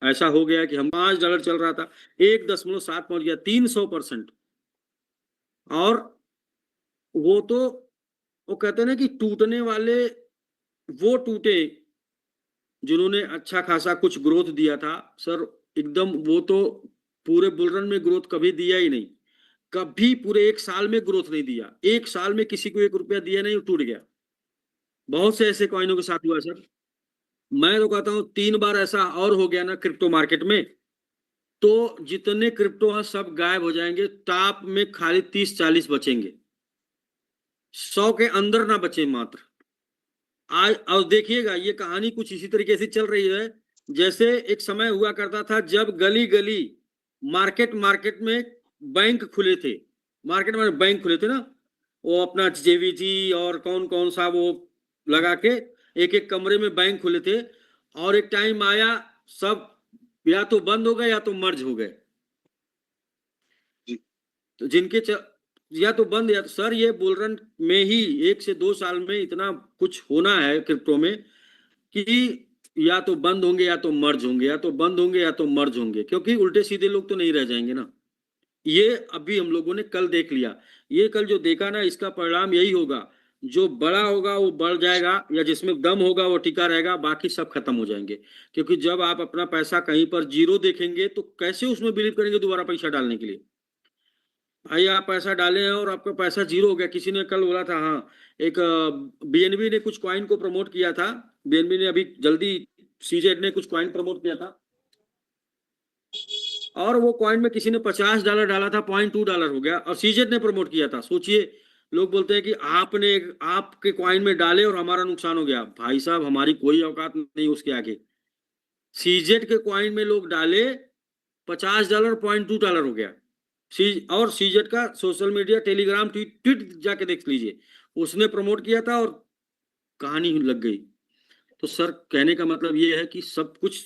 ऐसा हो गया कि हम $5 चल रहा था, 1.7 पहुंच गया 300%। और वो तो, वो कहते हैं ना कि टूटने वाले वो टूटे जिन्होंने अच्छा खासा कुछ ग्रोथ दिया था सर। एकदम वो तो पूरे बुलरन में ग्रोथ कभी दिया ही नहीं, कभी पूरे 1 साल में ग्रोथ नहीं दिया, 1 साल में किसी को 1 रुपया दिया नहीं, टूट गया। बहुत से ऐसे कॉइनों के साथ हुआ सर। मैं तो कहता हूं 3 बार ऐसा और हो गया ना क्रिप्टो मार्केट में, तो जितने क्रिप्टो हैं सब गायब हो जाएंगे, टॉप में खाली 30-40 बचेंगे, 100 के अंदर ना बचे मात्र। आज और देखिएगा ये कहानी कुछ इसी तरीके से चल रही है जैसे एक समय हुआ करता था जब गली गली मार्केट मार्केट में बैंक खुले थे। मार्केट में बैंक खुले थे ना, वो अपना जेवीजी और कौन कौन सा वो लगा के एक एक कमरे में बैंक खुले थे। और एक टाइम आया सब या तो बंद हो गए या तो मर्ज हो गए। तो जिनके या तो बंद या तो सर ये बुलरन में ही 1 से 2 साल में इतना कुछ होना है क्रिप्टो में कि या तो बंद होंगे या तो मर्ज होंगे, या तो बंद होंगे या तो मर्ज होंगे, क्योंकि उल्टे सीधे लोग तो नहीं रह जाएंगे ना। ये अभी हम लोगों ने कल देख लिया, ये कल जो देखा ना इसका परिणाम यही होगा, जो बड़ा होगा वो बढ़ जाएगा, या जिसमें दम होगा वो टिका रहेगा, बाकी सब खत्म हो जाएंगे। क्योंकि जब आप अपना पैसा कहीं पर जीरो देखेंगे तो कैसे उसमें बिलीव करेंगे दोबारा पैसा डालने के लिए। भाई आप पैसा डाले हैं और आपका पैसा जीरो हो गया। किसी ने कल बोला था, हाँ, एक बीएनबी ने कुछ कॉइन को प्रमोट किया था, बीएनबी ने अभी जल्दी, सीजेड ने कुछ कॉइन प्रमोट किया था, और वो कॉइन में किसी ने $50 डाला था, $0.2 हो गया, और सीजेड ने प्रमोट किया था। सोचिए, लोग बोलते हैं कि आपने आपके कॉइन में डाले और हमारा नुकसान हो गया। भाई साहब हमारी कोई औकात नहीं उसके आगे। सीजेड के कॉइन में लोग डाले, $50, $0.2 हो गया। और सीजेड का social media Telegram tweet tweet जाके देख लीजिए, उसने प्रमोट किया था और कहानी लग गई। तो सर कहने का मतलब ये है कि सब कुछ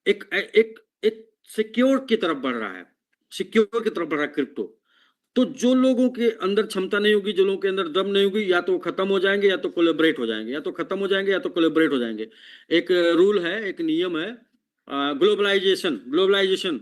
एक एक एक सिक्योर की तरफ बढ़ रहा है, सिक्योर की तरफ बढ़ रहा है क्रिप्टो। तो जो लोगों के अंदर क्षमता नहीं होगी, जो लोगों के अंदर दम नहीं होगी, या तो खत्म हो जाएंगे या तो कोलेबरेट हो जाएंगे, या तो खत्म हो जाएंगे या तो कोलेबरेट हो जाएंगे। एक रूल है, एक नियम है, ग्लोबलाइजेशन ग्लोबलाइजेशन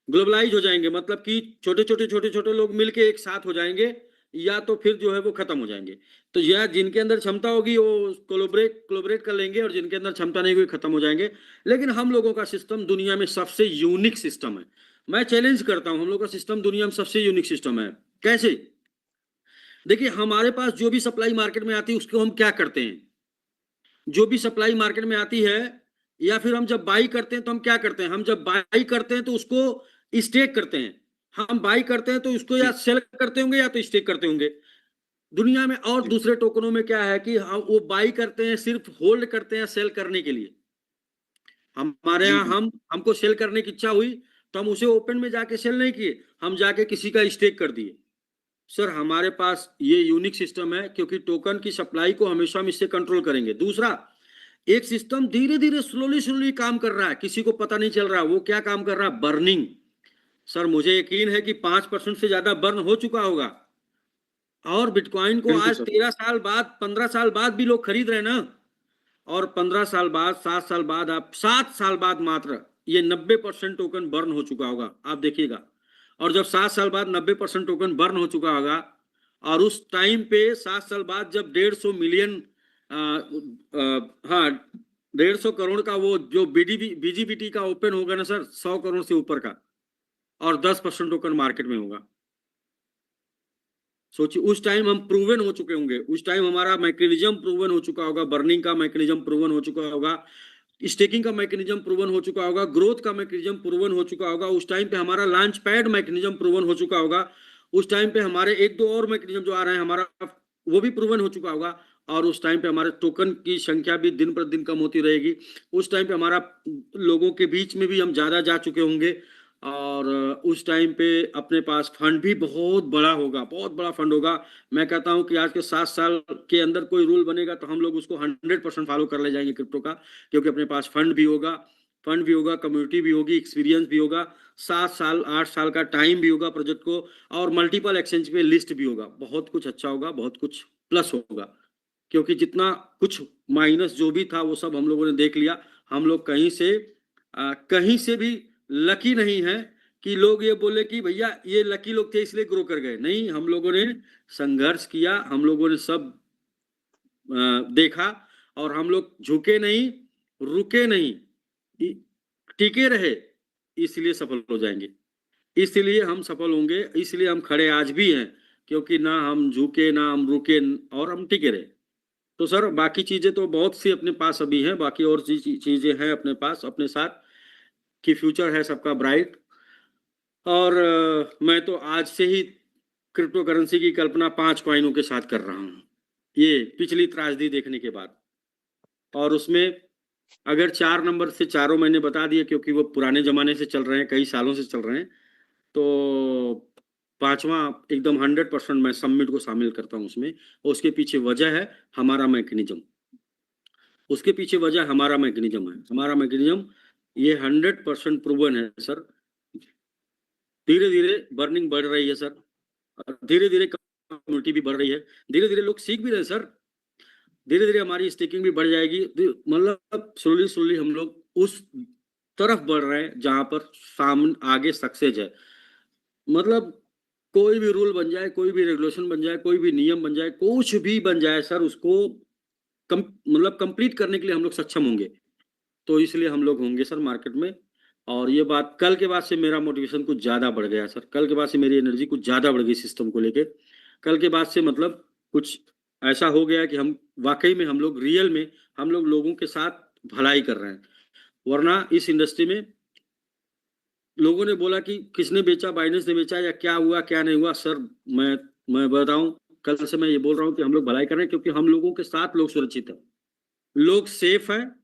ग्लोबलाइज हो जाएंगे, मतलब कि छोटे छोटे लोग मिलके एक साथ हो जाएंगे, या तो फिर जो है वो खत्म हो जाएंगे। तो यह जिनके अंदर क्षमता होगी वो कोलोबरेट कोलोबरेट कर लेंगे, और जिनके अंदर क्षमता नहीं होगी खत्म हो जाएंगे। लेकिन हम लोगों का सिस्टम दुनिया में सबसे यूनिक सिस्टम है। मैं चैलेंज करता हूं, हम लोग का सिस्टम दुनिया में सबसे यूनिक सिस्टम है। कैसे? देखिए हमारे पास जो भी सप्लाई मार्केट में आती है उसको हम क्या करते हैं, जो भी सप्लाई मार्केट में आती है, या फिर हम जब बाई करते हैं तो हम क्या करते हैं, हम जब बाई करते हैं तो उसको स्टेक करते हैं। हम बाई करते हैं तो उसको या सेल करते होंगे या तो स्टेक करते होंगे दुनिया में। और दूसरे टोकनों में क्या है कि हम वो बाई करते हैं सिर्फ होल्ड करते हैं सेल करने के लिए। हमारे यहाँ हम हमको सेल करने की इच्छा हुई तो हम उसे ओपन में जाके सेल नहीं किए, हम जाके किसी का स्टेक कर दिए। सर हमारे पास ये यूनिक सिस्टम है क्योंकि टोकन की सप्लाई को हमेशा हम इससे कंट्रोल करेंगे। दूसरा, एक सिस्टम धीरे धीरे स्लोली स्लोली काम कर रहा है, किसी को पता नहीं चल रहा वो क्या काम कर रहा है, बर्निंग। सर मुझे यकीन है कि 5% से ज्यादा बर्न हो चुका होगा, और बिटकॉइन को आज 13 साल बाद 15 साल बाद भी लोग खरीद रहे हैं ना। और 15 साल बाद 7 साल बाद, आप 7 साल बाद मात्र ये 90% टोकन बर्न हो चुका होगा, आप देखिएगा। और जब 7 साल बाद 90% टोकन बर्न हो चुका होगा, और उस टाइम पे 7 साल बाद जब 150 मिलियन, हाँ, 150 करोड़ का वो जो बीजीबीटी का ओपन होगा ना सर, 100 करोड़ से ऊपर का, और 10% टोकन मार्केट में होगा। सोचिए उस टाइम हम प्रूवन हो चुके होंगे, उस टाइम हमारा मैकेनिज्म प्रूवन हो चुका होगा, बर्निंग का मैकेनिज्म प्रूवन हो चुका होगा, स्टेकिंग का मैकेनिज्म प्रूवन हो चुका होगा, ग्रोथ का मैकेनिज्म प्रूवन हो चुका होगा। उस टाइम पे हमारा लॉन्च पैड मैकेनिज्म प्रूवन हो चुका होगा। उस टाइम पे हमारे एक दो और मैकेनिज्म जो आ रहे हैं हमारा, वो भी प्रूवन हो चुका होगा। और उस टाइम पे हमारे टोकन की संख्या भी दिन पर दिन कम होती रहेगी। उस टाइम पे हमारा लोगों के बीच में भी हम ज्यादा जा चुके होंगे। और उस टाइम पे अपने पास फंड भी बहुत बड़ा होगा, बहुत बड़ा फंड होगा। मैं कहता हूं कि आज के 7 साल के अंदर कोई रूल बनेगा तो हम लोग उसको 100% फॉलो कर ले जाएंगे क्रिप्टो का, क्योंकि अपने पास फंड भी होगा, कम्युनिटी भी होगी, एक्सपीरियंस भी होगा, 7 साल 8 साल का टाइम भी होगा प्रोजेक्ट को, और मल्टीपल एक्सचेंज पे लिस्ट भी होगा। बहुत कुछ अच्छा होगा, बहुत कुछ प्लस होगा, क्योंकि जितना कुछ माइनस जो भी था वो सब हम लोगों ने देख लिया। हम लोग कहीं से कहीं से भी लकी नहीं है कि लोग ये बोले कि भैया ये लकी लोग थे इसलिए ग्रो कर गए। नहीं, हम लोगों ने संघर्ष किया, हम लोगों ने सब देखा और हम लोग झुके नहीं, रुके नहीं, टिके रहे, इसलिए सफल हो जाएंगे। इसलिए हम सफल होंगे, इसलिए हम खड़े आज भी हैं, क्योंकि ना हम झुके, ना हम रुके और हम टिके रहे। तो सर बाकी चीजें तो बहुत सी अपने पास अभी हैं, बाकी और चीजें हैं अपने पास, अपने साथ कि फ्यूचर है सबका ब्राइट। और मैं तो आज से ही क्रिप्टो करेंसी की कल्पना 5 कॉइनों के साथ कर रहा हूँ, ये पिछली त्रासदी देखने के बाद। और उसमें अगर 4 नंबर से चारों मैंने बता दिए, क्योंकि वो पुराने जमाने से चल रहे हैं, कई सालों से चल रहे हैं, तो 5वां एकदम 100% मैं सबमिट को शामिल करता हूँ उसमें। उसके पीछे वजह है हमारा मैकेनिज्म, उसके पीछे वजह हमारा मैकेनिज्म है। हमारा मैकेनिज्म ये 100% प्रूवन है सर। धीरे धीरे बर्निंग बढ़ रही है सर, धीरे धीरे कम्युनिटी भी बढ़ रही है, धीरे धीरे लोग सीख भी रहे हैं सर, धीरे धीरे हमारी स्टेकिंग भी बढ़ जाएगी। मतलब स्लोली हम लोग उस तरफ बढ़ रहे हैं जहां पर सामने आगे सक्सेस है। मतलब कोई भी रूल बन जाए, कोई भी रेगुलेशन बन जाए, कोई भी नियम बन जाए, कुछ भी बन जाए सर, उसको मतलब कंप्लीट करने के लिए हम लोग सक्षम होंगे। तो इसलिए हम लोग होंगे सर मार्केट में। और ये बात कल के बाद से मेरा मोटिवेशन कुछ ज्यादा बढ़ गया सर, कल के बाद से मेरी एनर्जी कुछ ज्यादा बढ़ गई सिस्टम को लेके। कल के बाद से मतलब कुछ ऐसा हो गया कि हम वाकई में, हम लोग रियल में, हम लोग लोगों के साथ भलाई कर रहे हैं। वरना इस इंडस्ट्री में लोगों ने बोला कि किसने बेचा, बाइनेंस ने बेचा या क्या हुआ क्या नहीं हुआ। सर मैं बताऊं, कल से मैं ये बोल रहा हूं कि हम लोग भलाई कर रहे हैं, क्योंकि हम लोगों के साथ लोग सुरक्षित है, लोग सेफ है,